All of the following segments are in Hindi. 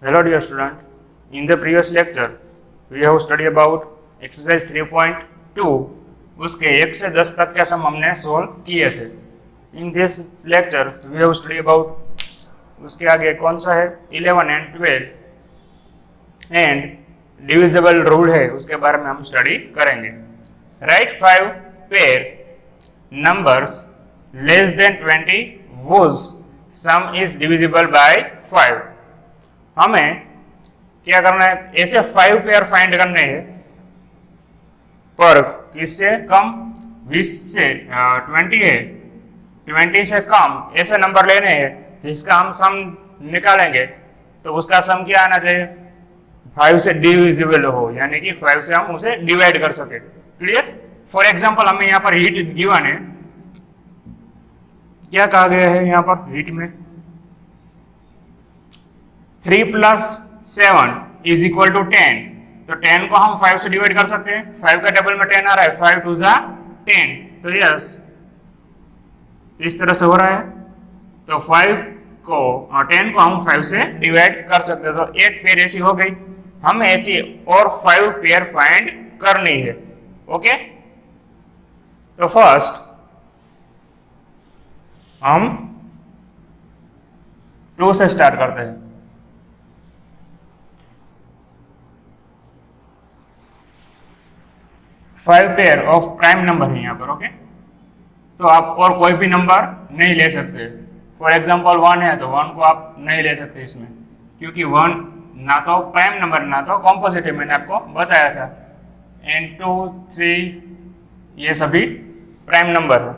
Hello dear student, in the previous lecture we have studied about exercise 3.2 उसके 1 से 10 तक के सम हमने सॉल्व किए थे. In this lecture we have studied about उसके आगे कौन सा है 11 and 12 and डिविजिबल रूल है उसके बारे में हम स्टडी करेंगे. Right 5 pair numbers less than 20 whose sum is divisible by 5. हमें क्या करना है, ऐसे 5 पेयर फाइंड करने हैं पर किससे कम 20 से 20 है 20 से कम ऐसे नंबर लेने हैं जिसका हम सम निकालेंगे तो उसका सम क्या आना चाहिए 5 से डिविजिबल हो, यानी कि 5 से हम उसे डिवाइड कर सके. क्लियर. फॉर एग्जांपल हमें यहाँ पर हीट गिवन है, क्या कहा गया है यहाँ पर हीट में 3 + 7 इज इक्वल टू 10. तो 10 को हम 5 से डिवाइड कर सकते हैं. 5 का टेबल में 10 आ रहा है, 5 2 = 10. तो यस इस तरह से हो रहा है. तो 10 को हम 5 से डिवाइड कर सकते हैं. तो एक पेयर ऐसी हो गई. हमें ऐसी और 5 पेयर फाइंड करनी है. ओके. तो फर्स्ट हम 2 से स्टार्ट करते हैं. Five pair of prime number है यहाँ पर. ओके. तो आप और कोई भी नंबर नहीं ले सकते. फॉर एग्जांपल 1 है तो 1 को आप नहीं ले सकते इसमें, क्योंकि 1 ना तो प्राइम नंबर ना तो कॉम्पोजिट है, मैंने आपको बताया था. एंड 2 3 ये सभी प्राइम नंबर है.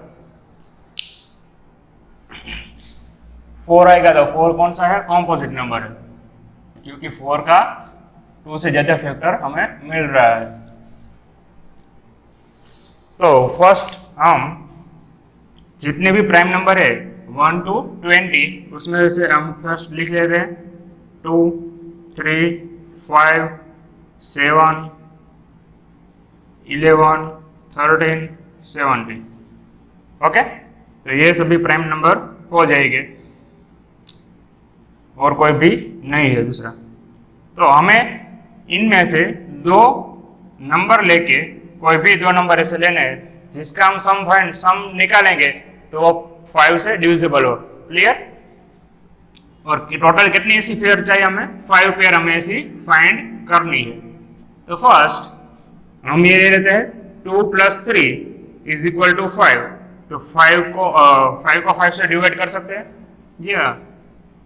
4 आएगा तो 4 कौन सा है, कॉम्पोजिट नंबर है, क्योंकि 4 का 2 से ज्यादा फैक्टर हमें मिल रहा है. तो फर्स्ट हम जितने भी प्राइम नंबर है 1 to 20 उसमें से हम फर्स्ट लिख लेते हैं 2 3 5 7 11 13 17. ओके. तो ये सभी प्राइम नंबर हो जाएंगे और कोई भी नहीं है दूसरा. तो हमें इनमें से 2 नंबर लेके कोई भी 2 नंबर ऐसे लेने हैं जिसका हम सम निकालेंगे तो वो 5 से डिविजिबल हो. क्लियर. और टोटल कितनी ऐसी पेयर चाहिए हमें, 5 पेयर हमें ऐसी फाइंड करनी है. तो फर्स्ट हम ये ले लेते हैं 2 + 3 इज इक्वल टू 5. तो 5 को 5 से डिवाइड कर सकते हैं.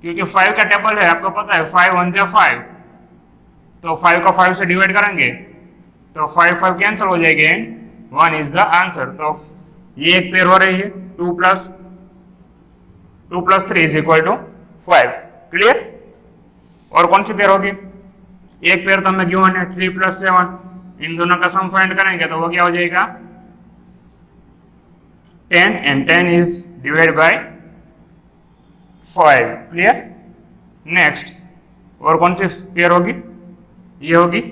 क्योंकि 5 का टेबल है आपको पता है 5 1 = 5. तो 5 को 5 से डिवाइड करेंगे तो 5 5 कैंसिल हो जाएंगे एंड 1 इज द आंसर. तो ये एक पेयर हो रही है 2 + 3 इज इक्वल टू 5. क्लियर. और कौन सी पेयर होगी, एक पेयर तो हमें गिवन है 3 + 7. इन दोनों का सम फाइंड करेंगे तो वो क्या हो जाएगा 10 and 10 is divide by 5. Clear. Next और कौन सी पेयर होगी, ये होगी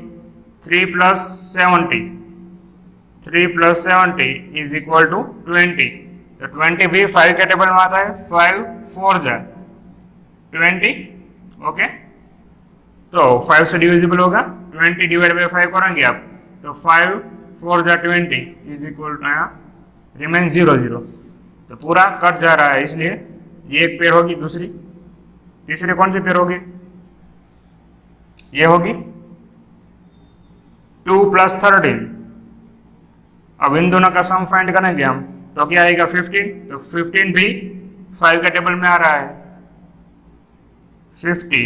3 + 70. 3 + 70 इज इक्वल टू 20. तो 20 भी 5 के टेबल में आता है. 5 4 = 20. ओके. तो 5 से डिविजिबल होगा, 20 डिवाइड बाय 5 करेंगे आप तो 5 4 = 20 इज इक्वल टू रिमेन 0 0. तो पूरा कट जा रहा है, इसलिए ये एक पेयर होगी. तीसरी कौन सी पेयर होगी, ये होगी 2 + 13. अब इन दोनों का सम फाइंड करेंगे हम तो क्या आएगा 15. तो 15 भी 5 के टेबल में आ रहा है. 50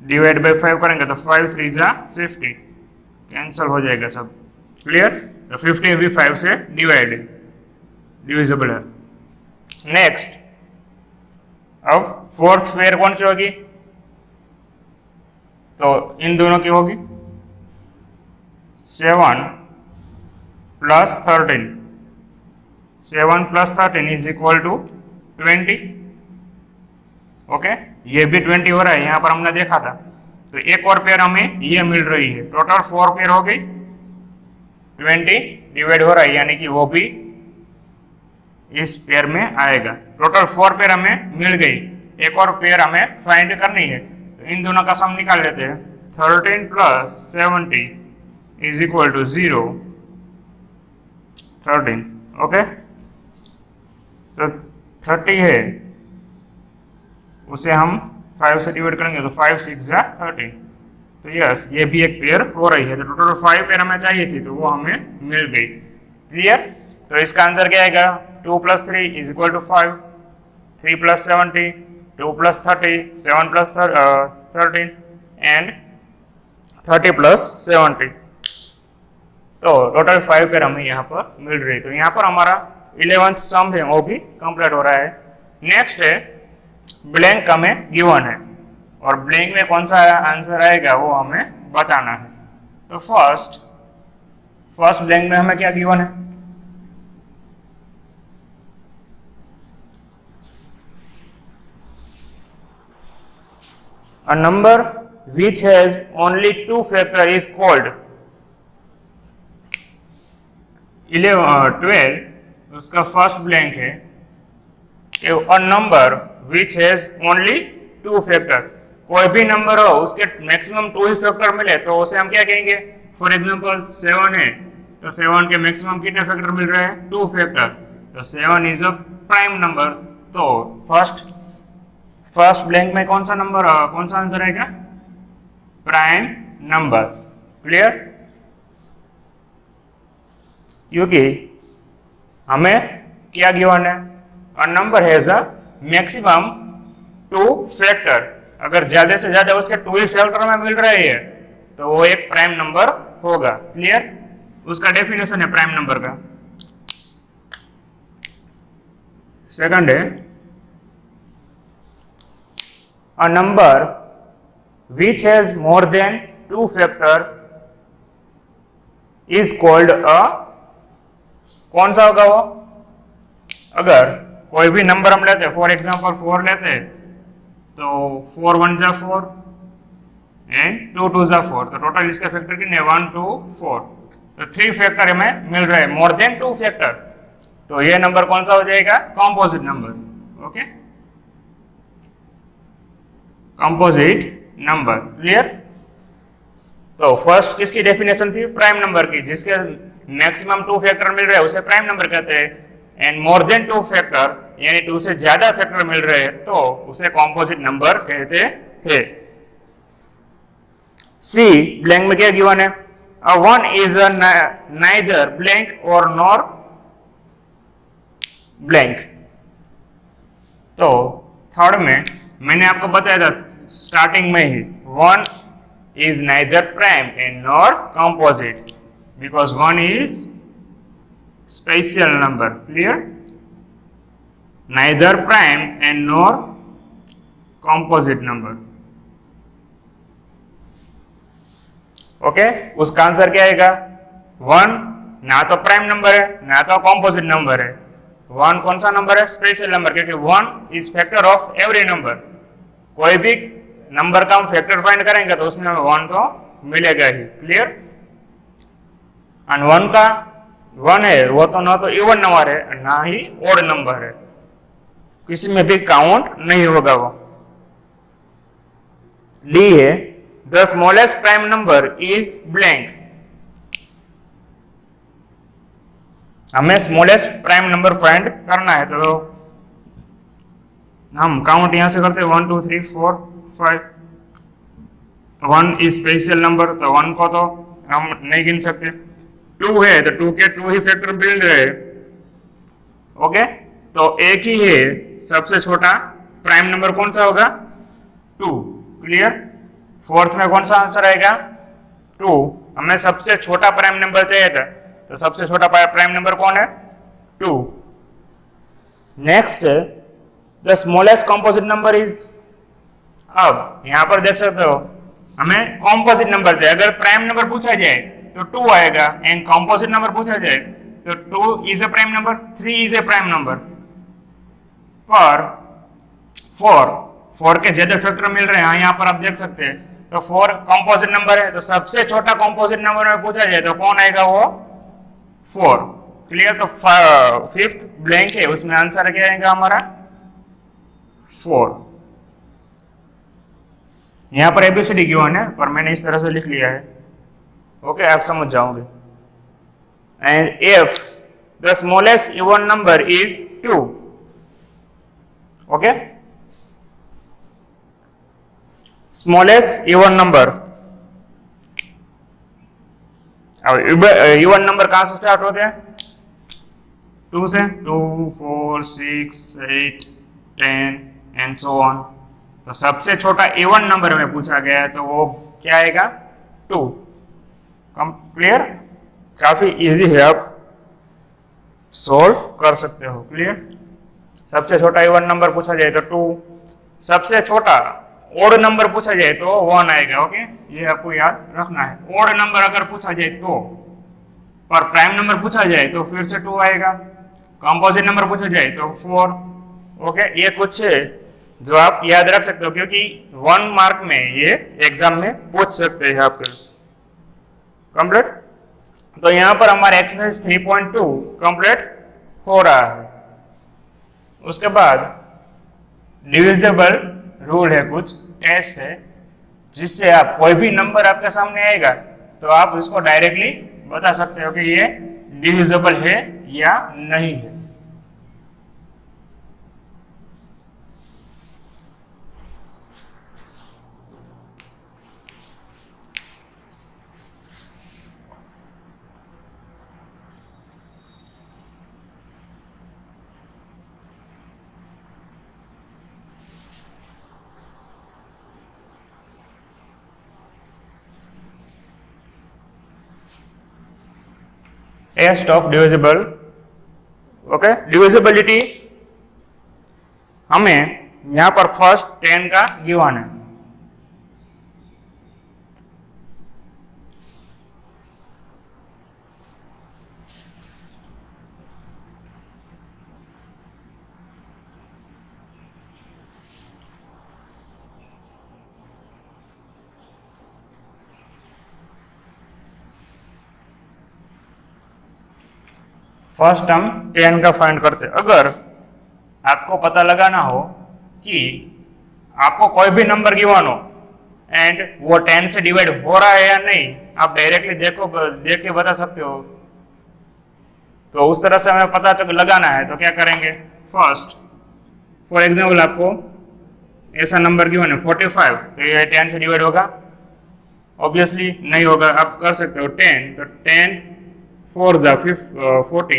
डिवाइड बाय 5 करेंगे तो 5 3 = 50. कैंसिल हो जाएगा सब. क्लियर. तो 50 भी 5 से डिविजिबल है. नेक्स्ट अब फोर्थ पेयर कौन सी होगी, तो इन दोनों की होगी 7 + 13. 7 + 13 इज इक्वल टू 20. ओके. ये भी 20 हो रहा है, यहाँ पर हमने देखा था. तो एक और पेयर हमें ये मिल रही है. टोटल 4 पेयर हो गई. 20 डिवाइड हो रहा है, यानी कि वो भी इस पेयर में आएगा. टोटल 4 पेयर हमें मिल गई. एक और पेयर हमें फाइंड करनी है, तो इन दोनों का सम निकाल लेते हैं। 13 plus 70 is equal to 0, 13। Okay, तो 30 है, उसे हम 5 से डिवाइड करेंगे तो 5 6 जा 13। तो यस, ये भी एक पेयर हो रही है। तो टोटल 5 पेयर हमें चाहिए थी, तो वो हमें मिल गई। क्लियर? तो इसका आंसर क्या आएगा? 2 plus 3 is equal to 5, 3 plus 70, 2 plus 30, 7 plus 13 and 30 plus 70। तो टोटल 5 पेयर हमें यहाँ पर मिल रही। तो यहाँ पर हमारा 11th सम है वो भी कंप्लीट हो रहा है। नेक्स्ट है ब्लैंक हमें गिवन है और ब्लैंक में कौन सा आंसर आएगा वो हमें बताना है। तो फर्स्ट ब्लैंक में हमें क्या गिवन है? A number which has only 2 factor is called 12। उसका फर्स्ट ब्लैंक है कि a number which has only 2 factor, कोई भी नंबर हो उसके मैक्सिमम 2 ही फैक्टर मिले तो उसे हम क्या कहेंगे? फॉर एग्जांपल 7 है तो 7 के मैक्सिमम कितने फैक्टर मिल रहे हैं? 2 फैक्टर। तो 7 इज अ प्राइम नंबर। तो फर्स्ट ब्लैंक में कौन सा आंसर आएगा? Prime number. क्लियर? क्योंकि हमें क्या गिवन है? A number has a maximum 2 factor. अगर ज्यादा से ज्यादा उसके 2 ही फैक्टर में मिल रहे हैं तो वो एक प्राइम नंबर होगा। क्लियर? उसका डेफिनेशन है प्राइम नंबर का। सेकंड है a number which has more than 2 factor is called a, कौन सा होगा वो? अगर कोई भी नंबर हम लेते हैं, फॉर एग्जांपल 4 लेते हैं तो 4 1 जा 4 एंड 2 2 जा 4, तो टोटल इसका फैक्टर कितने? 1 2 4। तो 3 फैक्टर हमें मिल रहे हैं, मोर देन 2 फैक्टर। तो ये नंबर कौन सा हो जाएगा? Composite number. Okay, composite number. Clear? तो फर्स्ट किसकी डेफिनेशन थी? प्राइम नंबर की। जिसके मैक्सिमम 2 फैक्टर मिल रहे हैं उसे प्राइम नंबर कहते हैं। एंड मोर देन 2 फैक्टर यानी 2 से ज्यादा फैक्टर मिल रहे हैं तो उसे कंपोजिट नंबर कहते हैं। सी ब्लैंक में क्या गिवन है? अ 1 इज अ नाइदर ब्लैंक और नॉर ब्लैंक। तो थर्ड में मैंने आपको बताया था स्टार्टिंग में ही, 1 is neither prime and nor composite because 1 is special number. Clear? Neither prime and nor composite number. Okay, उसका आंसर क्या आएगा? 1 ना तो प्राइम नंबर है ना तो कॉम्पोजिट नंबर है। 1 कौन सा नंबर है? स्पेशल नंबर, क्योंकि 1 is factor of every number. कोई भी नंबर का हम फैक्टर फाइंड करेंगे तो उसमें हमें 1 तो मिलेगा ही। क्लियर? एंड 1 का 1 है वो तो ना तो इवन नंबर है ना ही ओड नंबर है, किसी में भी काउंट नहीं होगा वो। डी है the smallest prime number is blank. हमें स्मॉलेस्ट प्राइम नंबर फाइंड करना है तो हम काउंट यहां से करते हैं 1 2 3 4 5। 1 इज स्पेशल नंबर तो 1 को तो हम नहीं गिन सकते। 2 है तो 2 के 2 ही फैक्टर मिल रहे हैं। ओके, तो एक ही है सबसे छोटा प्राइम नंबर कौन सा होगा? 2। क्लियर? फोर्थ में कौन सा आंसर आएगा? 2। हमें सबसे छोटा प्राइम नंबर चाहिए था तो सबसे छोटा प्राइम नंबर कौन है? 2। Next the smallest composite number is, अब यहां पर देख सकते हो हमें कॉम्पोजिट नंबर चाहिए। अगर प्राइम नंबर पूछा जाए तो 2 आएगा एंड कॉम्पोजिट नंबर पूछा जाए तो 2 is a prime number, 3 is a prime number. पर 4 के ज्यादा फैक्टर मिल रहे हैं, यहाँ पर आप देख सकते हैं। तो 4 कॉम्पोजिट नंबर है तो सबसे छोटा कॉम्पोजिट नंबर में पूछा जाए तो कौन आएगा? वो 4। क्लियर? तो 5th ब्लैंक है, उसमें आंसर क्या आएगा हमारा? 4। यहाँ पर एबीसीडी गिवन है पर मैंने इस तरह से लिख लिया है। ओके, आप समझ जाओगे। And if the smallest even number is 2, okay, smallest even number. अब इवन नंबर कहां से स्टार्ट होते हैं? 2 से, 2, 4, 6, 8, 10 एंड सो ऑन। तो सबसे छोटा इवन नंबर में पूछा गया है तो वो क्या आएगा? 2। क्लियर? काफी इजी है, आप सोल्व कर सकते हो। क्लियर? सबसे छोटा इवन नंबर पूछा जाए तो 2, सबसे छोटा ओड नंबर पूछा जाए तो 1 आएगा। ओके, ये आपको याद रखना है। ओड नंबर अगर पूछा जाए तो, पर प्राइम नंबर पूछा जाए तो फिर से 2 आएगा। कंपोजिट नंबर पूछा जाए तो 4। ओके, ये कुछ है जो आप याद रख सकते हो क्योंकि 1 मार्क में ये एग्जाम में पूछ सकते हैं आपके। कंप्लीट? तो यहां पर हमारे एक्सरसाइज 3.2 कंप्लीट हो रहा है। उसके बाद डिविजिबल रूल है, कुछ टेस्ट है जिससे आप कोई भी नंबर आपके सामने आएगा तो आप इसको डायरेक्टली बता सकते हो कि ये डिविजिबल है या नहीं है। Test of divisible. Okay, divisibility हमें यहां पर फर्स्ट 10 का गिवन है। फर्स्ट हम 10 का फाइंड करते। अगर आपको पता लगाना हो कि आपको कोई भी नंबर गिवन हो एंड वो 10 से डिवाइड हो रहा है या नहीं, आप डायरेक्टली देख के बता सकते हो। तो उस तरह से हमें पता लगाना है तो क्या करेंगे? फर्स्ट फॉर एग्जाम्पल आपको ऐसा नंबर गिवन है 45, तो ये 10 से डिवाइड होगा? ऑब्वियसली नहीं होगा। आप कर सकते हो 10, तो 10 4 जा 40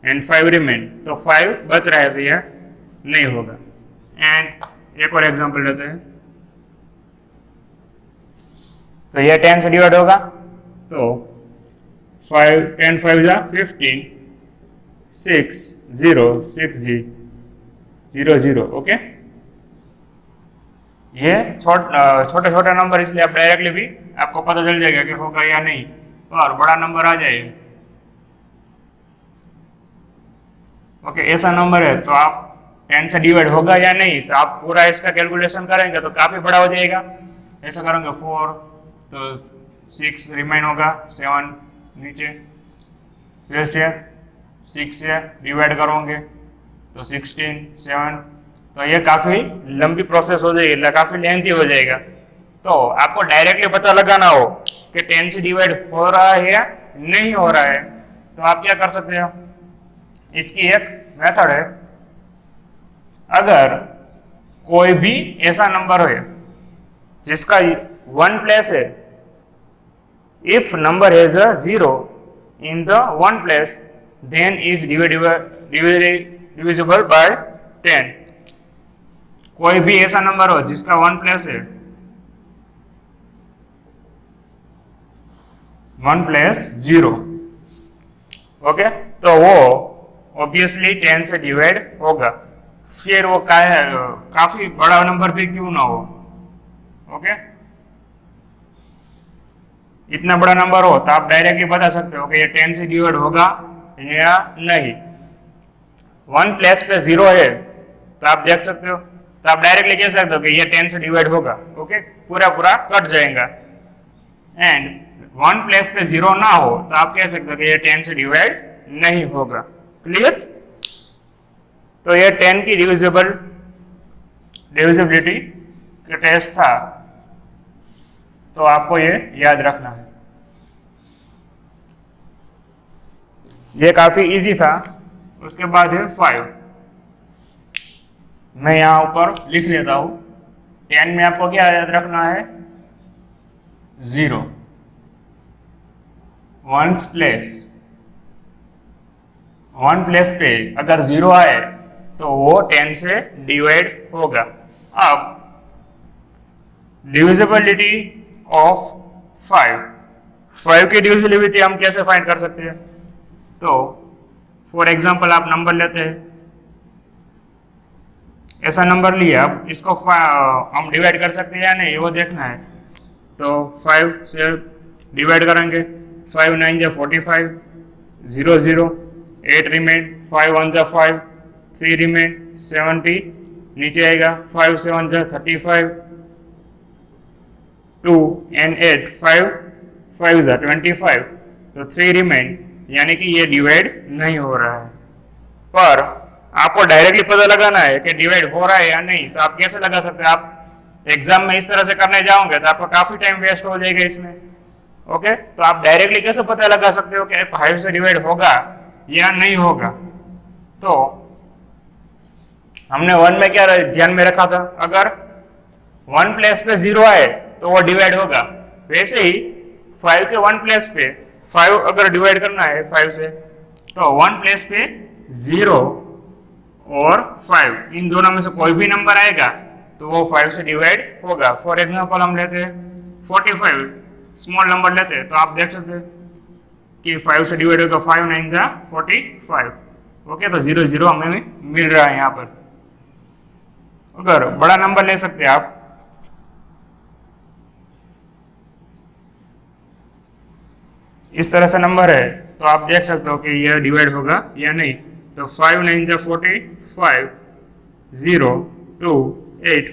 एंड 5 रिमेन, तो 5 बच रहा है तो यह नहीं होगा। एंड एक और एग्जांपल लेते हैं, तो यह 10 से डिवाइड होगा तो 10 5 जा 15, 6 0 6 जी 0 0। ओके, ये छोटे छोटे नंबर इसलिए आप डायरेक्टली भी आपको पता चल जाएगा कि होगा या नहीं। और बड़ा नंबर आ जाए, ओके, ऐसा नंबर है तो आप 10 से डिवाइड होगा या नहीं, तो आप पूरा इसका कैलकुलेशन करेंगे तो काफी बड़ा हो जाएगा। ऐसा करेंगे 4 तो 6 रिमाइन होगा, 7 नीचे, फिर से 6 से डिवाइड करोगे तो 16 7, तो ये काफी लंबी प्रोसेस हो जाएगी, काफी लेंथी हो जाएगा। तो आपको डायरेक्टली पता लगाना हो कि 10 से डिवाइड हो रहा है या नहीं हो रहा है, तो आप क्या कर सकते हो? इसकी एक मेथड है। अगर कोई भी ऐसा नंबर है जिसका 1 प्लेस है, if number has a 0 in the 1 place then is divisible by 10। कोई भी ऐसा नंबर हो जिसका 1 प्लेस है, 1 प्लस 0, ओके, तो वो ऑब्वियसली 10 से डिवाइड होगा। फिर वो काफी बड़ा नंबर भी क्यों ना हो, ओके, इतना बड़ा नंबर हो तो आप डायरेक्टली बता सकते हो कि ये 10 से डिवाइड होगा या नहीं। 1 प्लस 0 है तो आप देख सकते हो, तो आप डायरेक्टली कह सकते हो कि ये 10 से डिवाइड होगा। ओके, पूरा पूरा कट जाएगा। एंड 1 प्लस 0 ना हो तो आप कह सकते हो कि ये 10 से डिवाइड नहीं होगा। क्लियर? तो ये 10 की डिविजिबिलिटी का टेस्ट था। तो आपको ये याद रखना है। ये काफी इजी था। उसके बाद है 5। मैं यहां ऊपर लिख लेता हूं। 10 में आपको क्या याद रखना है? 0 वंस प्लेस। 1 प्लेस पे अगर 0 आए तो वो 10 से डिवाइड होगा। अब डिविजिबिलिटी ऑफ 5 की डिविजिबिलिटी हम कैसे फाइंड कर सकते हैं? तो फॉर एग्जांपल आप नंबर लेते हैं, ऐसा नंबर लिया, अब इसको हम डिवाइड कर सकते हैं या नहीं वो देखना है। तो 5 से डिवाइड करेंगे, 5 9 जा 45, 0 0, 8 रिमेन, 5 1 जा 5, 3 रिमेन, 70 नीचे आएगा, 5 7 जा 35, 2 and 8, 5 जा 25, तो 3 रिमेन, यानी कि ये डिवाइड नहीं हो रहा है। पर आपको डायरेक्टली पता लगाना है कि डिवाइड हो रहा है या नहीं, तो आप कैसे लगा सकते हैं? आप एग्जाम में इस तरह से करने जाओगे तो आपका काफी टाइम वेस्ट हो जाएगा इसमें। ओके, तो आप डायरेक्टली कैसे पता लगा सकते हो कि 5 से डिवाइड होगा या नहीं होगा? तो हमने 1 में क्या ध्यान में रखा था? अगर 1 प्लेस पे 0 आए तो वो डिवाइड होगा। वैसे ही 5 के 1 प्लेस पे 5 अगर डिवाइड करना है 5 से, तो 1 प्लेस पे 0 और 5 इन दोनों में से कोई भी नंबर आएगा तो वो 5 से डिवाइड होगा। फॉर एग्जांपल हम लेते हैं 45, स्मॉल नंबर लेते हैं, तो आप देख सकते हैं कि 5 से डिवाइड होगा, 5 9 जा 45। ओके, तो 0 0 हमें मिल रहा है यहाँ पर। अगर बड़ा नंबर ले सकते हैं आप, इस तरह से नंबर है, तो आप देख सकते हो कि यह डिवाइड होगा या नहीं। तो 5 9 जा 45, 0 2 8,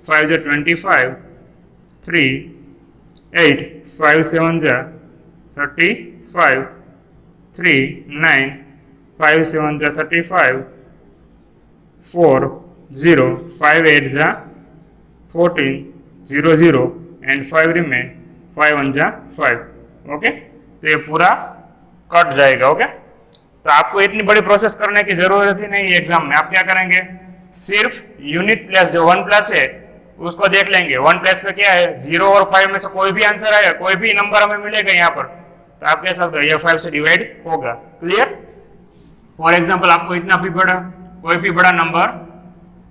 5 जा 25, 3 8, 5 7 जा 35, 3 9, 5 7 जा 35, 4 0, 5 8 जा 14, 0 0 एंड 5 रिमेन, 5 1 जा 5। ओके, तो ये पूरा कट जाएगा। ओके, तो आपको इतनी बड़ी प्रोसेस करने की जरूरत ही नहीं है। एग्जाम में आप क्या करेंगे, सिर्फ यूनिट प्लस जो 1 प्लस है उसको देख लेंगे। 1 प्लस पे क्या है, 0 और 5 में से कोई भी आंसर आएगा, कोई भी नंबर हमें मिलेगा यहाँ पर, तो आप कह सकते हो ये 5 से डिवाइड होगा। क्लियर? फॉर एग्जाम्पल आपको इतना भी बड़ा कोई भी बड़ा नंबर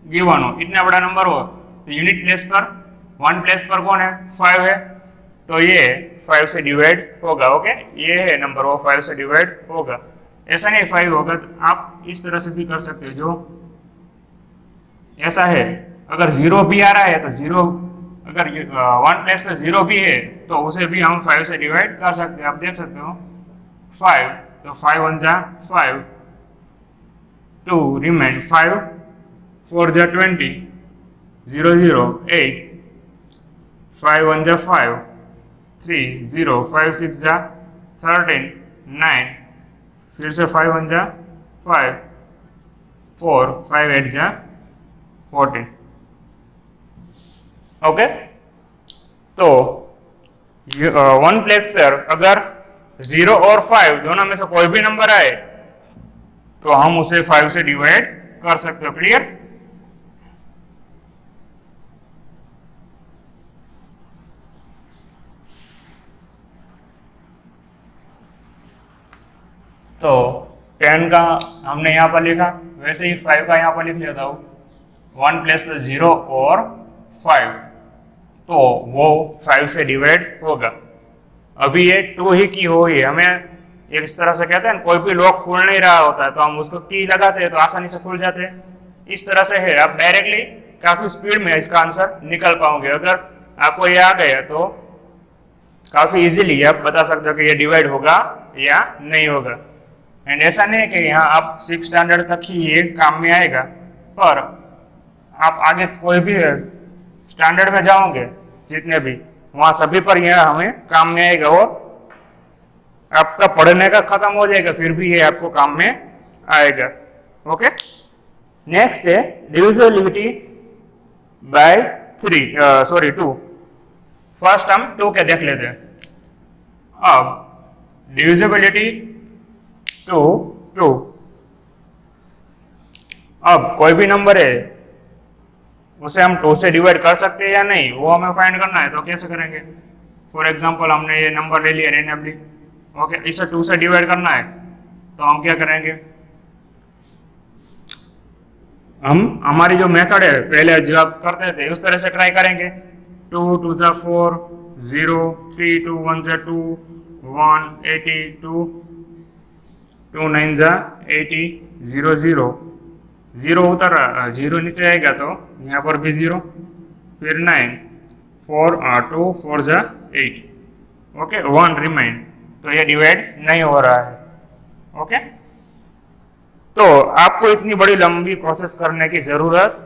गिवन हो, इतना बड़ा नंबर हो, तो यूनिट प्लेस पर 1 प्लेस पर कौन है, 5 है, तो ये 5 से डिवाइड होगा। ओके, ये है नंबर, वो 5 से डिवाइड होगा। ऐसा नहीं 5 होगा, तो आप इस तरह से भी कर सकते हो। जो ऐसा है, अगर 0 भी आ रहा है तो 0, अगर 1 प्लेस पे 0 भी है तो उसे भी हम 5 से डिवाइड कर सकते हैं। आप देख सकते हो 5, तो 5 1 जा 5, 2 रिमेन, 5 4 जा 20, 0 0 8, 5 1 जा 5, 3 0, 5 6 जा 13, 9, फिर से 5 1 जा 5, 4 5 8 जा 14। ओके, तो 1 प्लेस पर अगर 0 और 5 दोनों में से कोई भी नंबर आए तो हम उसे 5 से डिवाइड कर सकते हो। क्लियर? तो 10 का हमने यहाँ पर लिखा, वैसे ही 5 का यहाँ पर लिख लेता हूँ। 1 प्लेस पर 0 और 5, तो वो 5 से डिवाइड होगा। अभी ये 2 ही की हो, ये हमें इस तरह से कहते हैं, कोई भी लॉक खुल नहीं रहा होता है तो हम उसको की लगाते हैं तो आसानी से खुल जाते हैं। इस तरह से है, आप डायरेक्टली काफी स्पीड में इसका आंसर निकल पाओगे। अगर आपको ये आ गया तो काफी इजीली आप बता सकते हो कि ये डिवाइड होगा या नहीं होगा। एंड ऐसा नहीं है कि यहाँ आप 6 स्टैंडर्ड तक ही ये काम में आएगा, पर आप आगे कोई भी स्टैंडर्ड में जाओगे जितने भी, वहाँ सभी पर यह हमें काम में आएगा। और आपका पढ़ने का खत्म हो जाएगा फिर भी ये आपको काम में आएगा। ओके, नेक्स्ट है डिविजिबिलिटी बाय 2। फर्स्ट हम 2 के देख लेते हैं। अब डिविजिबिलिटी 2 2। अब कोई भी नंबर है उसे हम 2 से डिवाइड कर सकते हैं या नहीं, वो हमें फाइंड करना है। तो कैसे करेंगे? फॉर एग्जांपल हमने ये नंबर ले लिया रेंडमली, ओके, इसे 2 से डिवाइड करना है, तो हम क्या करेंगे? हम हमारी जो मेथड है पहले जो आप करते थे उस तरह से ट्राई करेंगे। 2 2 जा 4, 0, 3 2 1 जा 2, 1 82, 2 9 जा 80, 0 0 0 उतर 0 नीचे आएगा तो यहाँ पर भी 0, फिर 9 4 2 4 जा 8, ओके, 1 रिमाइन। तो ये डिवाइड नहीं हो रहा है, ओके। तो आपको इतनी बड़ी लंबी प्रोसेस करने की जरूरत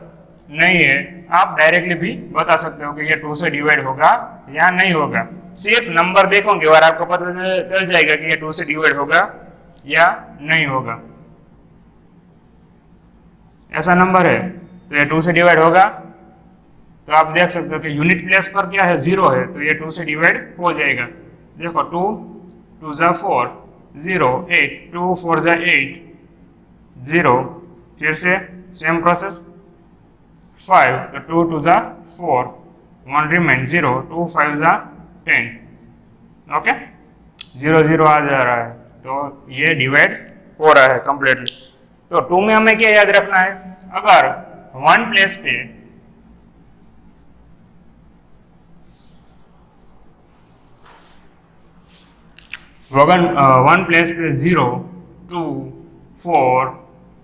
नहीं है, आप डायरेक्टली भी बता सकते हो कि ये 2 से डिवाइड होगा या नहीं होगा। सिर्फ नंबर देखोगे और आपको पता चल जाएगा कि ये 2 से डिवाइड होगा या नहीं होगा। ऐसा नंबर है तो ये 2 से डिवाइड होगा, तो आप देख सकते हो कि यूनिट प्लेस पर क्या है? 0 है, तो ये 2 से डिवाइड हो जाएगा। देखो 2 2 जा 4, 0 8, 2 4 जा 8, 0, फिर से सेम प्रोसेस 5, तो 2 2 जा 4, 1 रिमाइन, 0 2 5 जा 10, ओके, 0 0 आ जा रहा है, तो ये डिवाइड हो रहा है कंप्लीटली। तो 2 में हमें क्या याद रखना है? अगर 1 प्लेस पे वन प्लेस पे 0 2 4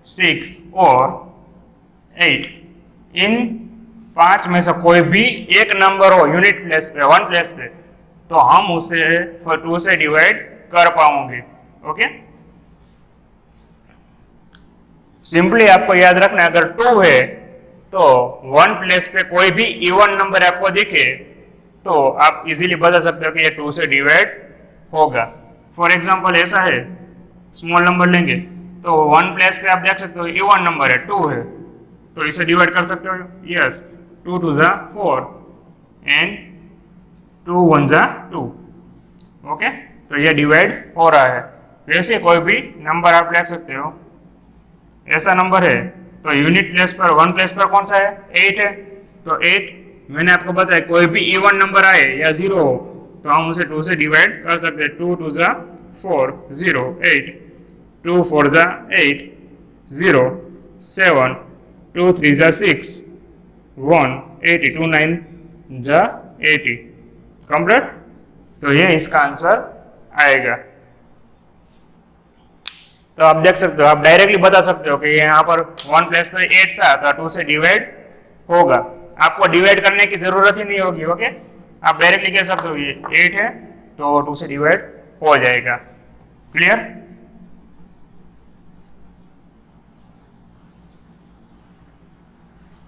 6 और 8, इन 5 में से कोई भी एक नंबर हो यूनिट प्लेस पे 1 प्लेस पे, तो हम उसे 2 से डिवाइड कर पाओगे, ओके। सिंपली आपको याद रखना है, अगर 2 है तो 1 प्लेस पे कोई भी इवन नंबर आपको दिखे तो आप इजीली बता सकते हो कि ये 2 से डिवाइड होगा। फॉर एग्जांपल ऐसा है, स्मॉल नंबर लेंगे तो 1 प्लेस पे आप देख सकते हो इवन नंबर है, 2 है, तो इसे डिवाइड कर सकते हो। यस, 2 2 जा 4 एंड 2 1 जा 2, ओके, तो ये डिवाइड हो रहा है। वैसे कोई भी नंबर आप ले सकते हो, ऐसा नंबर है तो यूनिट प्लेस पर 1 प्लेस पर कौन सा है? 8 है, तो 8 मैंने आपको बताया कोई भी इवन नंबर आए या 0 हो तो हम उसे 2 से डिवाइड कर सकते हैं। 2 2 जा 4, 0 8, 2 4 जा 8, 0 7, 2 3 जा 6, 1 80, 2 9 जा 80, कंप्लीट। तो ये इसका आंसर आएगा। तो आप देख सकते हो, आप डायरेक्टली बता सकते हो कि यहाँ पर 1 प्लेस पर 8 था तो 2 से डिवाइड होगा। आपको डिवाइड करने की जरूरत ही नहीं होगी, ओके। आप डायरेक्टली कह सकते हो ये 8 है तो 2 से डिवाइड हो जाएगा। क्लियर?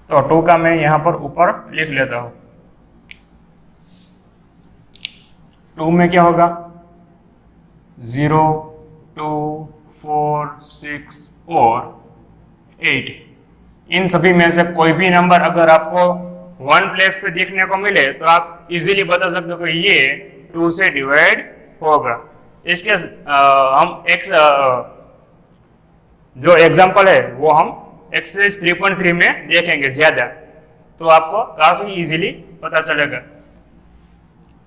तो 2 का मैं यहाँ पर ऊपर लिख लेता हूँ। 2 में क्या होगा? 0 2 4 6 और 8, इन सभी में से कोई भी नंबर अगर आपको 1 प्लेस पे देखने को मिले तो आप इजीली बता सकते हो कि ये 2 से डिवाइड होगा। इसके हम एक जो एग्जांपल है वो हम एक्सरसाइज 3.3 में देखेंगे ज्यादा, तो आपको काफी इजीली पता चलेगा।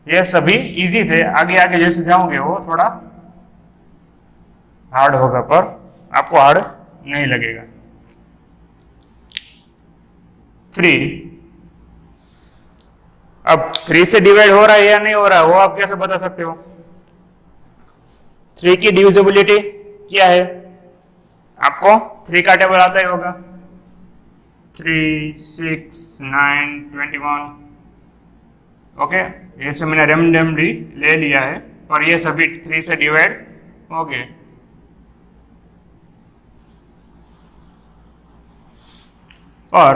ये सभी इजी थे, आगे आगे जैसे जाओगे वो थोड़ा हार्ड होगा, पर आपको हार्ड नहीं लगेगा। 3, अब 3 से डिवाइड हो रहा है या नहीं हो रहा है वो आप कैसे बता सकते हो? 3 की डिविजिबिलिटी क्या है? आपको 3 का टेबल आता ही होगा। 3 6 9 21, ओके, ऐसे मैंने रैंडमली ले लिया है, पर ये सभी 3 से डिवाइड हो गए। और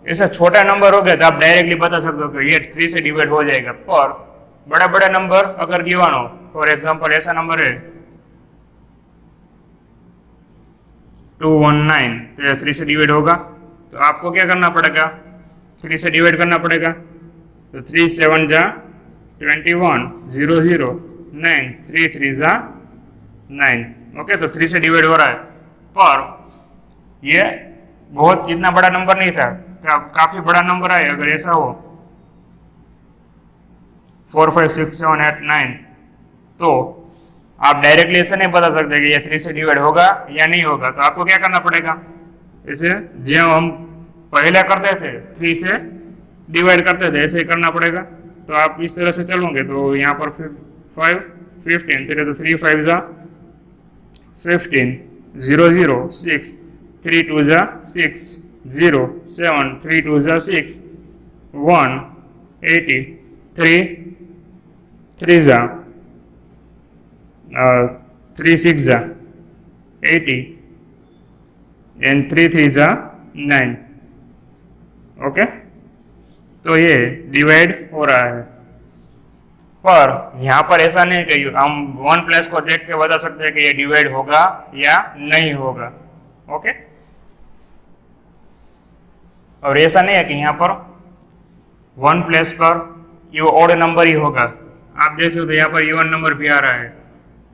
ऐसा छोटा नंबर हो गया तो आप डायरेक्टली बता सकते हो कि ये 3 से डिवाइड हो जाएगा। पर बड़ा बड़ा नंबर अगर गिवन हो, फॉर एग्जांपल ऐसा नंबर है 219, तो ये 3 से डिवाइड होगा, तो आपको क्या करना पड़ेगा? 3 से डिवाइड करना पड़ेगा। तो 3 7 जा 21 0 0 9 3 3 जा 9। ओके, तो 3 से डिवाइड हो रहा है, पर ये बहुत इतना बड़ा नंबर नहीं था, काफी बड़ा नंबर है। अगर ऐसा हो 4 5 6 7 8 9, तो आप डायरेक्टली ऐसे नहीं बता सकते कि ये 3 से डिवाइड होगा या नहीं होगा। तो आपको क्या करना पड़ेगा, इसे जो हम पहले करते थे 3 से डिवाइड करते थे, ऐसे ही करना पड़ेगा। तो आप इस तरह से चलोगे तो यहाँ पर 5 15 तेरे तो 3 5 जा 15 0 0 6 3 2 जा 6 0 7 3 2 जा 6 1 80 3 3 जा 3 6 जा 80 एंड 3 3 जा 9। ओके, तो ये डिवाइड हो रहा है, पर यहाँ पर ऐसा नहीं कि हम 1 प्लस को देख के बता सकते हैं कि ये डिवाइड होगा या नहीं होगा। ओके, और ऐसा नहीं है कि यहाँ पर 1 प्लस पर ये ऑड नंबर ही होगा। आप देख सकते हो यहाँ पर इवन नंबर भी आ रहा है,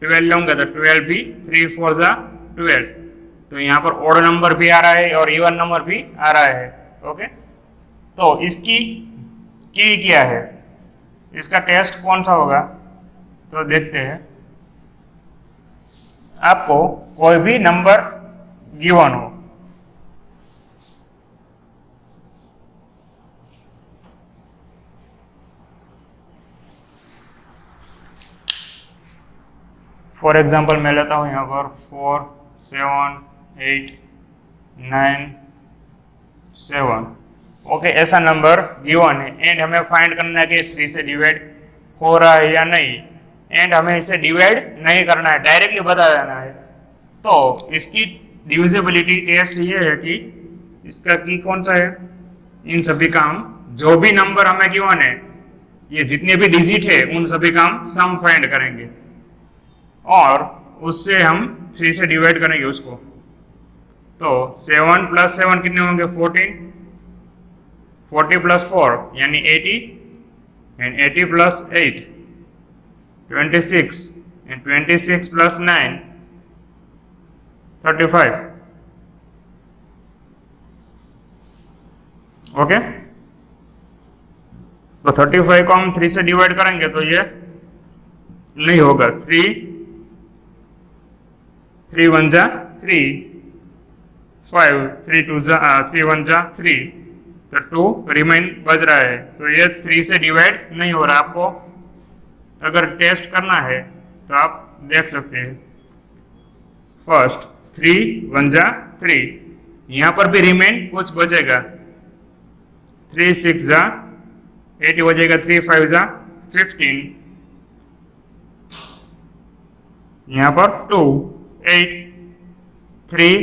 12 लूंगा तो 12 भी 3 4 जा 12, तो यहाँ पर ऑड नंबर भी आ रहा है और इवन नंबर भी आ रहा है। ओके, तो इसकी की क्या है, इसका टेस्ट कौन सा होगा, तो देखते हैं। आपको कोई भी नंबर गिवन हो, फॉर एग्जाम्पल मैं लेता हूं यहाँ पर 4 7 8 9 7। ओके, ऐसा नंबर गिवन है एंड हमें फाइंड करना है कि 3 से डिवाइड हो रहा है या नहीं, एंड हमें इसे डिवाइड नहीं करना है, डायरेक्टली बता देना है। तो इसकी डिविजिबिलिटी टेस्ट ये है कि इसका की कौन सा है, इन सभी का हम जो भी नंबर हमें गिवन है, ये जितने भी डिजिट है उन सभी का हम सम फाइंड करेंगे और उससे हम 3 से डिवाइड करेंगे उसको। तो 7 + 7 कितने होंगे, 14, 40 + 4 यानी 80, एंड 80 + 8 26, एंड 26 + 9 35। ओके, तो 35 को हम 3 से डिवाइड करेंगे तो ये नहीं होगा। 3 1 जा 3, 5 3 2 जा 3 1 जा 3, तो 2 रिमाइन बच रहा है, तो ये 3 से डिवाइड नहीं हो रहा। आपको अगर टेस्ट करना है तो आप देख सकते हैं। फर्स्ट 3 1 जा 3, यहाँ पर भी रिमाइन कुछ बचेगा, 3 6 जा 80 बचेगा, 3 5 जा 15, यहाँ पर 2 8 3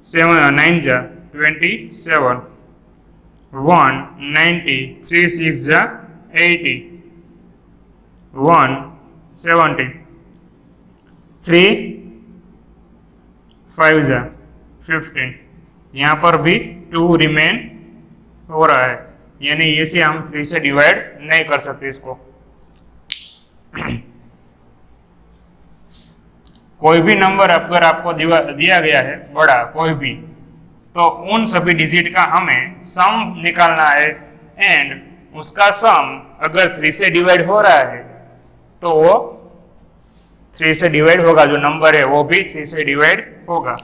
7 9 जा 27, 1 90 3 6 जा 80, 1 70, 3 5 जा 15, यहाँ पर भी 2 रिमेन हो रहा है, यानी इसे हम 3 से डिवाइड नहीं कर सकते इसको। कोई भी नंबर अगर आपको दिया गया है बड़ा कोई भी, तो उन सभी डिजिट का हमें सम निकालना है, एंड उसका सम अगर 3 से डिवाइड हो रहा है तो वो 3 से डिवाइड होगा, जो नंबर है वो भी 3 से डिवाइड होगा।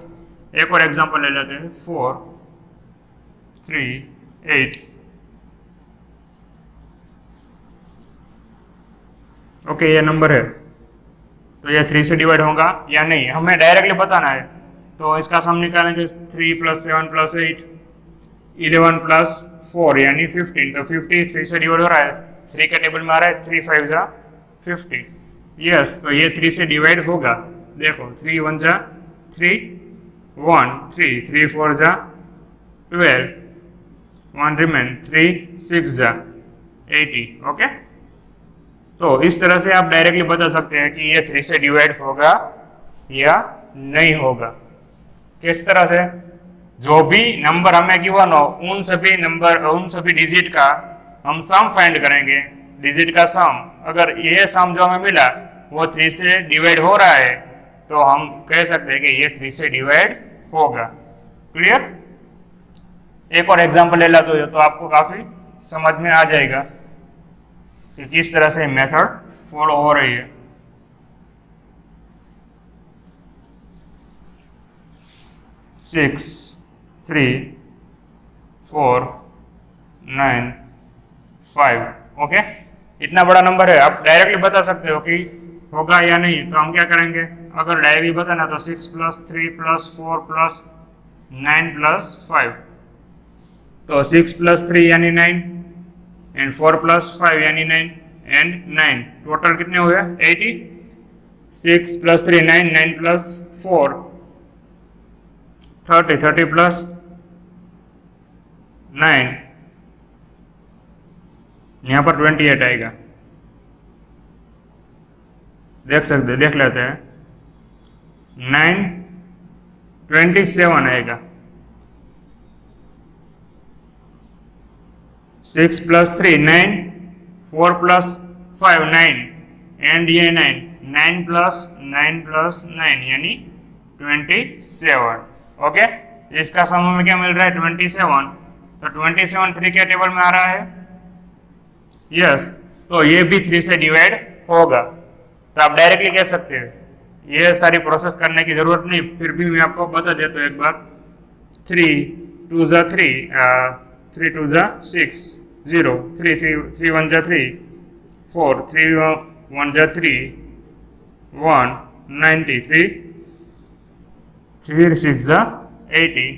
एक और एग्जांपल ले लेते हैं, 4 3 8। ओके, ये नंबर है, तो ये 3 से डिवाइड होगा या नहीं हमें डायरेक्टली बताना है। तो इसका सम निकालेंगे, 3 + 7 + 8 11 + 4 यानी 15, तो 50 3 से डिवाइड हो रहा है, 3 के टेबल में आ रहा है, 3 5 जा 50। यस, तो ये 3 से डिवाइड होगा। देखो 3 1 जा 3 1 3 3 4 जा 12, 1 रिमेन, 3 6 जा 80। ओके, तो इस तरह से आप डायरेक्टली बता सकते हैं कि ये 3 से डिवाइड होगा या नहीं होगा। किस तरह से, जो भी नंबर हमें गिवन हो उन सभी डिजिट का हम सम फाइंड करेंगे, डिजिट का सम, अगर ये सम जो हमें मिला वो 3 से डिवाइड हो रहा है तो हम कह सकते हैं कि ये 3 से डिवाइड होगा। क्लियर? एक और एग्जांपल ले ला तो आपको काफी समझ में आ जाएगा कि किस तरह से मेथड फॉलो हो रही है। सिक्स 3 4 9 5। ओके, इतना बड़ा नंबर है, आप डायरेक्टली बता सकते हो कि होगा या नहीं। तो हम क्या करेंगे, अगर डायरेक्टली बताना तो 6 + 3 + 4 + 9 + 5। तो 6 + 3 यानी 9 एंड 4 + 5 यानी 9 एंड 9, टोटल कितने हुए 80। 6 + 3 9, 9 + 4 30, 30 + 9 यहाँ पर 28 आएगा। देख लेते हैं। 9 27 आएगा। 6 + 3 9, 4 + 5 9 एंड ये 9, 9 + 9 + 9 यानी 27। ओके, इसका सम में क्या मिल रहा है 27। तो 27 3 के टेबल में आ रहा है। यस, तो ये भी 3 से डिवाइड होगा। तो आप डायरेक्टली कह सकते हैं, ये सारी प्रोसेस करने की जरूरत नहीं, फिर भी मैं आपको बता देता हूँ एक बार। 3 2 × 3 3 2 × 6 0 3 3 1 × 3 4 3 1 × 3 1 93 3 6 × 80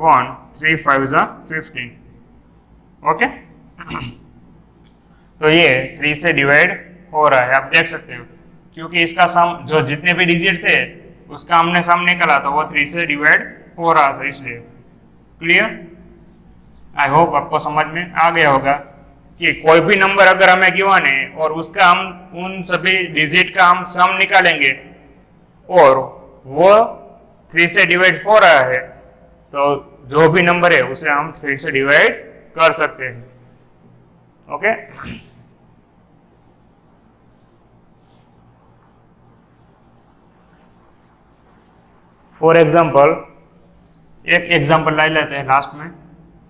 1 3 5 × 15। ओके, तो ये 3 से डिवाइड हो रहा है, आप देख सकते हो, क्योंकि इसका सम जो जितने भी डिजिट थे उसका हमने सम निकाला तो वो 3 से डिवाइड हो रहा था, इसलिए। क्लियर? आई होप आपको समझ में आ गया होगा कि कोई भी नंबर अगर हमें गिवन है और उसका हम उन सभी डिजिट का हम सम निकालेंगे और वो 3 से डिवाइड हो रहा है तो जो भी नंबर है उसे हम 3 से डिवाइड कर सकते हैं। ओके, फॉर एग्जाम्पल एक एग्जाम्पल ले लेते हैं लास्ट में।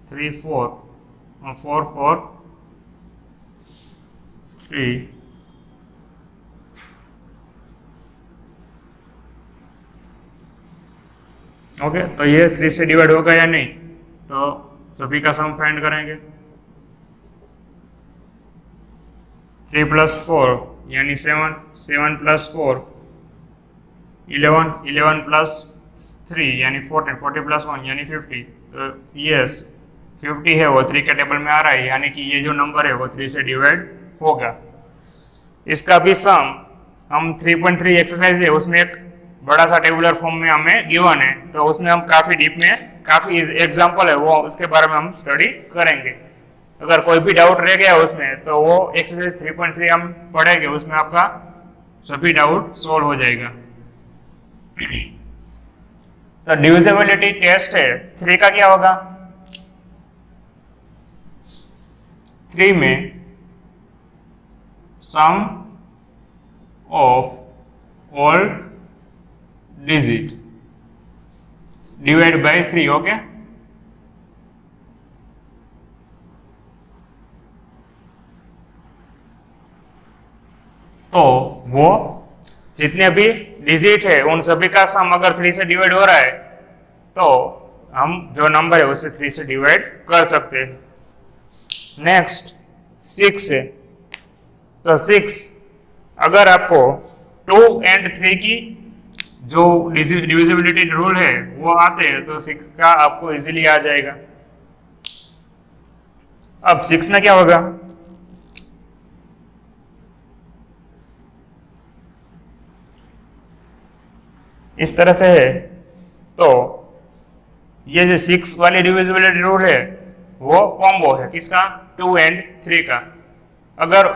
3 4 4 4 3 ओके, तो ये 3 से डिवाइड होगा या नहीं, तो सभी का सम फाइंड करेंगे। 3 + 4 यानी 7 7 + 4 11 11 + 3 यानी 14 40 + 1 यानी 50। तो यस 50 है वो 3 के टेबल में आ रहा है, यानी कि ये जो नंबर है वो 3 से डिवाइड होगा। इसका भी सम हम 3.3 एक्सरसाइज है उसमें एक बड़ा सा टेबुलर फॉर्म में हमें गिवन है, तो उसमें हम काफी डीप में काफी एग्जाम्पल है वो उसके बारे में हम स्टडी करेंगे। अगर कोई भी डाउट रह गया उसमें तो वो एक्सरसाइज 3.3 हम पढ़ेंगे, उसमें आपका सभी डाउट सोल्व हो जाएगा। तो डिविजिबिलिटी टेस्ट है 3 का क्या होगा। 3 में sum of all digit divide by 3। Okay, तो वो जितने भी डिजिट है उन सभी का सम अगर 3 से डिवाइड हो रहा है तो हम जो नंबर है उसे 3 से डिवाइड कर सकते हैं। नेक्स्ट 6 है, तो 6 अगर आपको 2 और 3 की जो डिविजिबिलिटी रूल है वो आते हैं तो 6 का आपको इजीली आ जाएगा। अब 6 में क्या होगा, इस तरह से है, तो ये जो 6 वाली डिविजिबिलिटी रूल है वो कॉम्बो है किसका 2 और 3 का। अगर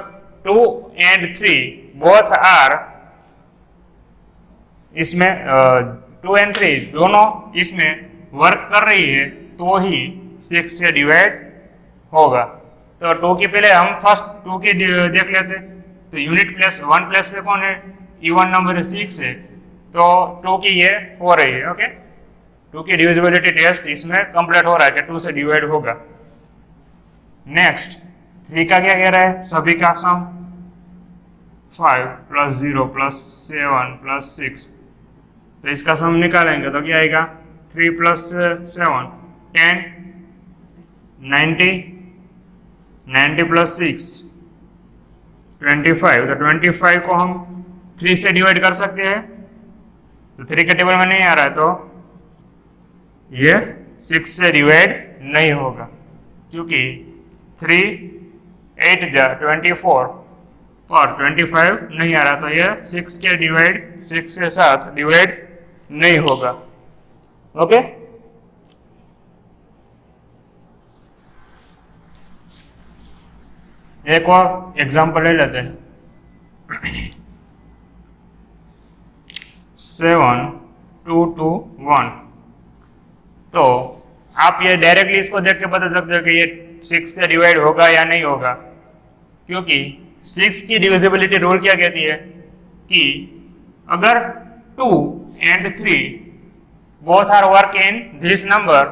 2 और 3 बोथ आर इसमें 2 और 3 दोनों इसमें वर्क कर रही है तो ही 6 से डिवाइड होगा। तो 2 की पहले हम फर्स्ट 2 की देख लेते। तो यूनिट प्लेस 1 प्लेस पे कौन है, इवन नंबर है 6 है, तो 2 की ये हो रही है। ओके, 2 की डिविजिबिलिटी टेस्ट इसमें कंप्लीट हो रहा है कि 2 से डिवाइड होगा। नेक्स्ट 3 का क्या कह रहा है, सभी का सम 5 + 0 + 7 + 6, तो इसका सम निकालेंगे तो क्या आएगा, 3 + 7 10, 90, 90 + 6 25, तो 25 को हम 3 से डिवाइड कर सकते हैं, तो 3 के टेबल में नहीं आ रहा है, तो ये 6 से डिवाइड नहीं होगा, क्योंकि 3 8 जा 24 और 25 नहीं आ रहा, तो ये 6 के साथ डिवाइड नहीं होगा। ओके, एक और एग्जांपल ले लेते हैं। 7 2 2 1, तो आप ये डायरेक्टली इसको देख के बता सकते हो कि ये 6 से डिवाइड होगा या नहीं होगा, क्योंकि 6 की डिविजिबिलिटी रूल क्या कहती है कि अगर 2 and 3 both are work in this number,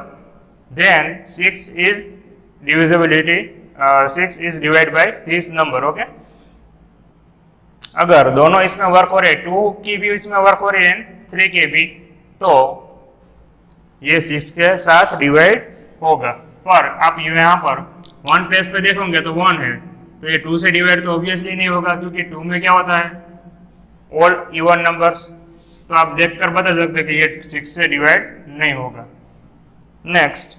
then 6 is divided by this number. Okay, अगर दोनों इसमें वर्क हो रहे, 2 की भी इसमें वर्क हो रही है, 3 की भी, तो ये 6 के साथ डिवाइड होगा। पर आप यहाँ पर 1 प्लेस पे देखोगे तो 1 है, तो ये 2 से डिवाइड तो ऑब्वियसली नहीं होगा, क्योंकि 2 में क्या होता है, ऑल इवन नंबर्स, तो आप देखकर बता सकते कि ये 6 से डिवाइड नहीं होगा। नेक्स्ट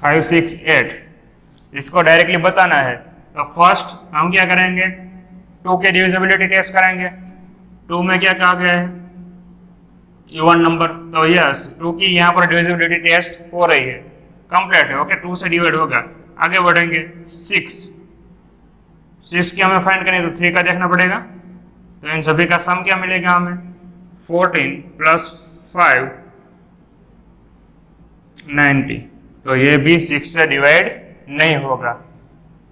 5 6 8, इसको डायरेक्टली बताना है, तो फर्स्ट हम क्या करेंगे, 2 के डिविजिबिलिटी टेस्ट करेंगे। 2 में क्या कहा गया है, इवन नंबर, तो यस 2 की यहाँ पर डिविजिबिलिटी टेस्ट हो रही है, कंप्लीट है। ओके, 2 से डिवाइड होगा। आगे बढ़ेंगे 6 की हमें फाइंड करनी है, तो 3 का देखना पड़ेगा, तो इन सभी का सम क्या मिलेगा हमें, 14 + 5 90, तो ये भी 6 से डिवाइड नहीं होगा।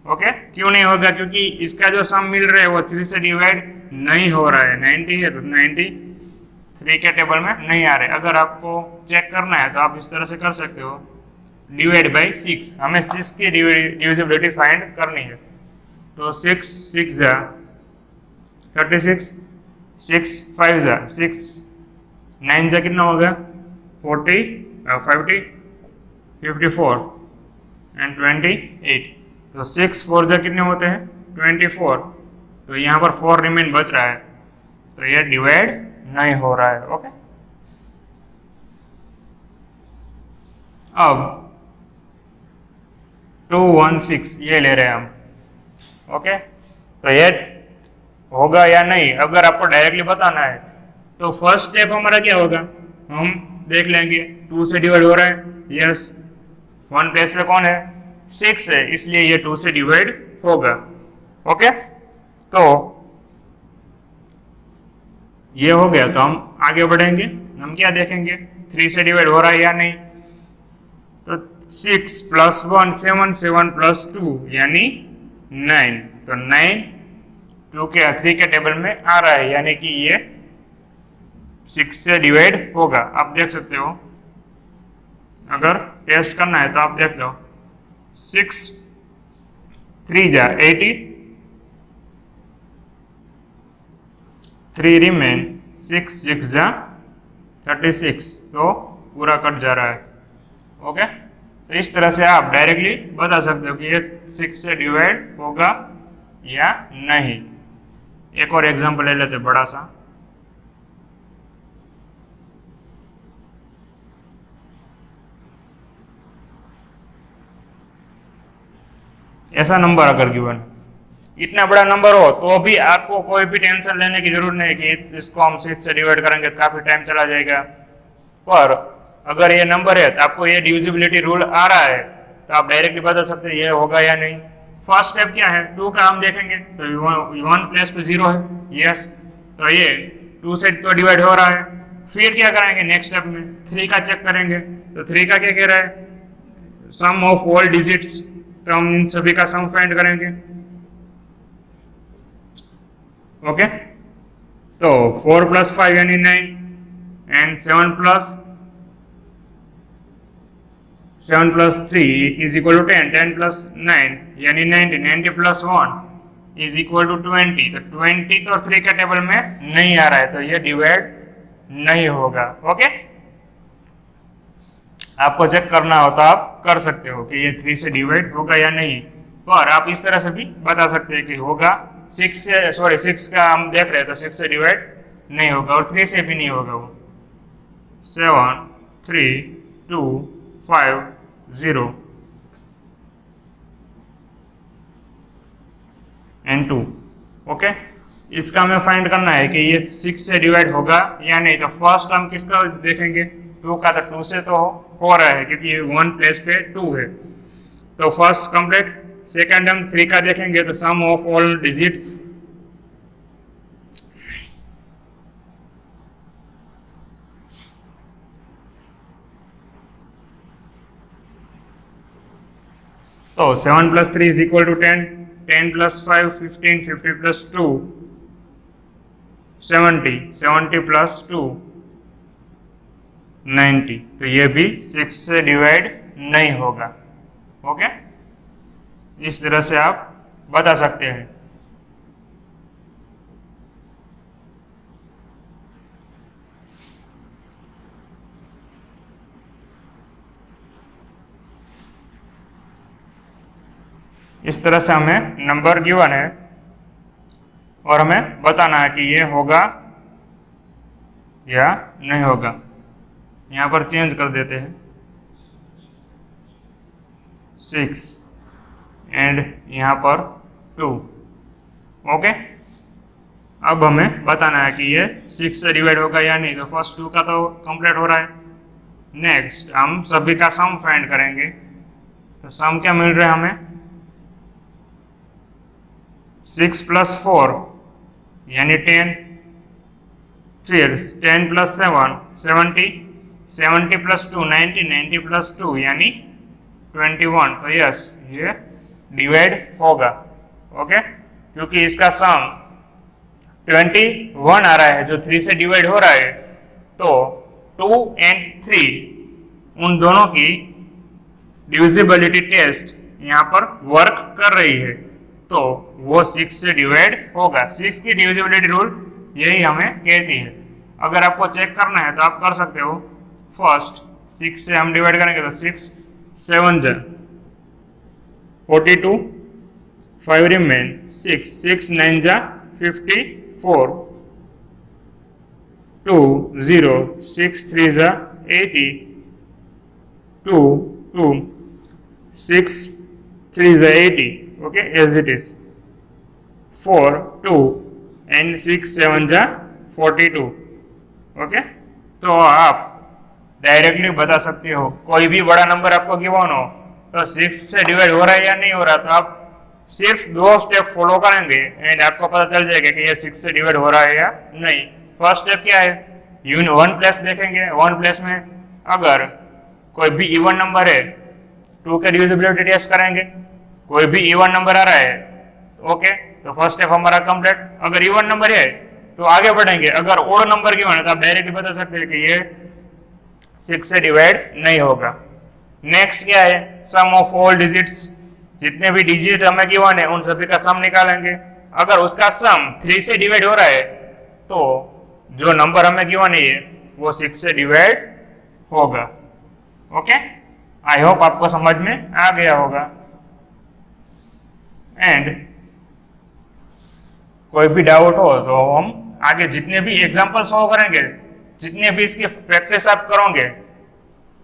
ओके, क्यों नहीं होगा, क्योंकि इसका जो सम मिल रहा है वो 3 से डिवाइड नहीं हो रहा है। 90 है तो 90 3 के टेबल में नहीं आ रहे। अगर आपको चेक करना है तो आप इस तरह से कर सकते हो, डिवाइड बाई 6, हमें 6 की डिविजिबिलिटी फाइंड करनी है, तो 6 6 जा 36, 6 5 जा 6, 9 जा कितना होगा 40, 50, 54 एंड 28, तो 6 4 जा कितने होते हैं 24, तो यहाँ पर 4 रिमेन बच रहा है, तो ये डिवाइड नहीं हो रहा है। ओके, अब 2 1 6 ये ले रहे हैं हम। ओके, तो ये होगा या नहीं, अगर आपको डायरेक्टली बताना है तो फर्स्ट स्टेप हमारा क्या होगा, हम देख लेंगे 2 से डिवाइड हो रहा है, यस 1 प्लेस पे कौन है 6 है, इसलिए ये 2 से डिवाइड होगा। ओके, तो ये हो गया, तो हम आगे बढ़ेंगे, हम क्या देखेंगे 3 से डिवाइड हो रहा है या नहीं, तो 6 + 1 7, 7 + 2 यानी 9, तो 9 2 के 3 के टेबल में आ रहा है, यानी कि ये 6 से डिवाइड होगा। आप देख सकते हो, अगर टेस्ट करना है तो आप देख लो, 6 3 जा 80, 3 रिमेन, 6 6 जा 36, तो पूरा कट जा रहा है। ओके, तो इस तरह से आप डायरेक्टली बता सकते हो कि ये 6 से डिवाइड होगा या नहीं। एक और एग्जांपल ले लेते बड़ा सा, ऐसा नंबर अगर गिवन, इतना बड़ा नंबर हो तो भी आपको कोई भी टेंशन लेने की जरूरत नहीं कि इसको हम 6 से डिवाइड करेंगे तो काफी टाइम चला जाएगा। पर अगर ये नंबर है तो आपको ये डिविजिबिलिटी रूल आ रहा है, तो आप डायरेक्टली बता सकते हैं ये होगा या नहीं। फर्स्ट स्टेप क्या है, 2 का हम देखेंगे तो 1 प्लेस पे 0 है, यस, तो ये 2 से तो डिवाइड हो रहा है। फिर क्या करेंगे नेक्स्ट स्टेप में 3 का चेक करेंगे, तो 3 का क्या कह रहा है, सम ऑफ ऑल डिजिट्स, तो हम इन सभी का सम फाइंड करेंगे। ओके, तो 4 + 5 यानी 9 एंड 7 + 3 इज इक्वल टू 10, 10 + 9 यानी 90, 90 + 1 इज इक्वल टू 20। तो 20 तो 3 के टेबल में नहीं आ रहा है, तो ये डिवाइड नहीं होगा। ओके, आपको चेक करना हो तो आप कर सकते हो कि ये 3 से डिवाइड होगा या नहीं, पर आप इस तरह से भी बता सकते हैं कि होगा। 6 का हम देख रहे हैं तो 6 से डिवाइड नहीं होगा और 3 से भी नहीं होगा वो। 7 3 2 5 0 एंड 2। ओके, इसका हमें फाइंड करना है कि ये 6 से डिवाइड होगा या नहीं। तो फर्स्ट हम किसका देखेंगे, 2 का, तो 2 से तो हो रहा है क्योंकि 1 प्लेस पे 2 है, तो फर्स्ट कंप्लीट। सेकंड हम 3 का देखेंगे, तो सम ऑफ ऑल डिजिट्स, तो 7 + 3 इज इक्वल टू 10, 10 + 5 15, 50 + 2 70, 70 + 2 90। तो ये भी 6 से डिवाइड नहीं होगा। ओके, इस तरह से आप बता सकते हैं। इस तरह से हमें नंबर गिवन है और हमें बताना है कि ये होगा या नहीं होगा। यहाँ पर चेंज कर देते हैं 6 एंड यहाँ पर 2। ओके, अब हमें बताना है कि ये 6 से डिवाइड होगा या नहीं। तो फर्स्ट 2 का तो कंप्लीट हो रहा है। नेक्स्ट हम सभी का सम फाइंड करेंगे, तो सम क्या मिल रहा है हमें, 6 + 4 यानी 10, फिर 10 + 7 70, 70 + 2 90, 90 + 2 यानी 21। तो यस, ये डिवाइड होगा। ओके, क्योंकि इसका सम 21 आ रहा है जो 3 से डिवाइड हो रहा है, तो 2 एंड 3 उन दोनों की डिविजिबिलिटी टेस्ट यहाँ पर वर्क कर रही है, तो वो 6 से डिवाइड होगा। 6 की डिविजिबिलिटी रूल यही हमें कहती है। अगर आपको चेक करना है तो आप कर सकते हो। फर्स्ट 6 से हम डिवाइड करेंगे तो 6 7 जा 42, 5 रिमेन 6, 6 9 जा 54, 2 0, 6 3 जा 80, 2 2, 6 3 जा 80। Okay, as it is 4 2 and 6 7 जा 42। ओके, तो आप डायरेक्टली बता सकते हो। कोई भी बड़ा नंबर आपको गिवन हो तो 6 से डिवाइड हो रहा है या नहीं हो रहा, तो आप सिर्फ 2 स्टेप फॉलो करेंगे एंड आपको पता चल जाएगा कि ये 6 से डिवाइड हो रहा है या नहीं। फर्स्ट स्टेप क्या है, 1 प्लेस देखेंगे। 1 प्लेस में अगर कोई भी इवन नंबर है 2 के डिविजिबिलिटी टेस्ट करेंगे। कोई भी इवन नंबर आ रहा है ओके, तो फर्स्ट स्टेप हमारा कंप्लीट। अगर इवन नंबर है तो आगे बढ़ेंगे। अगर ओड नंबर गिवन है तो आप डायरेक्टली बता सकते हैं कि ये 6 से डिवाइड नहीं होगा। नेक्स्ट क्या है, सम ऑफ ऑल डिजिट्स। जितने भी डिजिट हमें गिवन है उन सभी का सम निकालेंगे। अगर उसका सम 3 से डिवाइड हो रहा है तो जो नंबर हमें गिवन है वो 6 से डिवाइड होगा। ओके, आई होप आपको समझ में आ गया होगा। एंड कोई भी डाउट हो तो हम आगे जितने भी एग्जांपल सॉल्व करेंगे, जितने भी इसकी प्रैक्टिस आप करोगे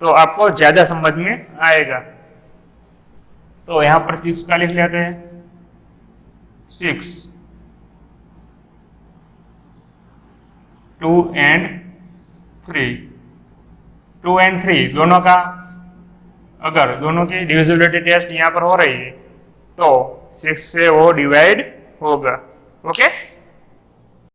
तो आपको ज्यादा समझ में आएगा। तो यहां पर 6 का लिख लेते हैं। 6 2 एंड 3, 2 एंड 3 दोनों का, अगर दोनों की डिविजिबिलिटी टेस्ट यहां पर हो रही है तो 6 से वो डिवाइड होगा। ओके।